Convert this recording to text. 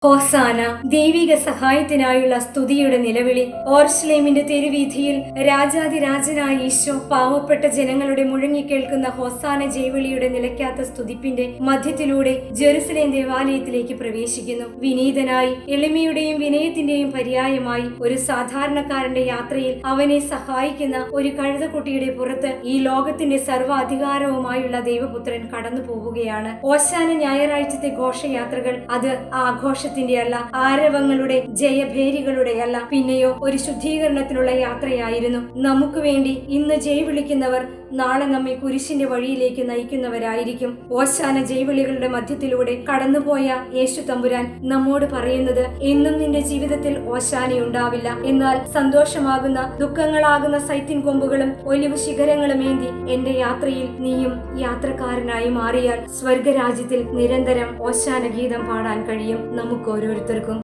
ഹോസാന ദൈവിക സഹായത്തിനായുള്ള സ്തുതിയുടെ നിലവിളി. ഓർശ്ലേമിന്റെ തെരുവീഥിയിൽ രാജാതിരാജനായ ഈശോ പാവപ്പെട്ട ജനങ്ങളുടെ മുഴങ്ങിക്കേൾക്കുന്ന ഹോസാന ജയവിളിയുടെ നിലയ്ക്കാത്ത സ്തുതിപ്പിന്റെ മധ്യത്തിലൂടെ ജെറുസലേം ദേവാലയത്തിലേക്ക് പ്രവേശിക്കുന്നു. വിനീതനായി എളിമയുടെയും വിനയത്തിന്റെയും പര്യായമായി ഒരു സാധാരണക്കാരന്റെ യാത്രയിൽ അവനെ സഹായിക്കുന്ന ഒരു കഴുതക്കുട്ടിയുടെ പുറത്ത് ഈ ലോകത്തിന്റെ സർവ്വ അധികാരവുമായുള്ള ദൈവപുത്രൻ കടന്നു പോവുകയാണ്. ഓശാന ഞായറാഴ്ചത്തെ ഘോഷയാത്രകൾ അത് ആഘോഷ അല്ല, ആരവങ്ങളുടെ ജയഭേരികളുടെ അല്ല, പിന്നെയോ ഒരു ശുദ്ധീകരണത്തിനുള്ള യാത്രയായിരുന്നു. നമുക്ക് വേണ്ടി ഇന്ന് ജയ് വിളിക്കുന്നവർ നാളെ നമ്മെ കുരിശിന്റെ വഴിയിലേക്ക് നയിക്കുന്നവരായിരിക്കും. ഓശാന ജയ്വിളികളുടെ മധ്യത്തിലൂടെ കടന്നുപോയ യേശു തമ്പുരാൻ നമ്മോട് പറയുന്നത്, എന്നും നിന്റെ ജീവിതത്തിൽ ഓശാനയുണ്ടാവില്ല, എന്നാൽ സന്തോഷമാകുന്ന ദുഃഖങ്ങളാകുന്ന സൈത്തിൻ കൊമ്പുകളും ഒലിവ് ശിഖരങ്ങളും ഏന്തി എന്റെ യാത്രയിൽ നീയും യാത്രക്കാരനായി മാറിയാൽ സ്വർഗരാജ്യത്തിൽ നിരന്തരം ഓശാന ഗീതം പാടാൻ കഴിയും നമുക്ക് ഓരോരുത്തർക്കും.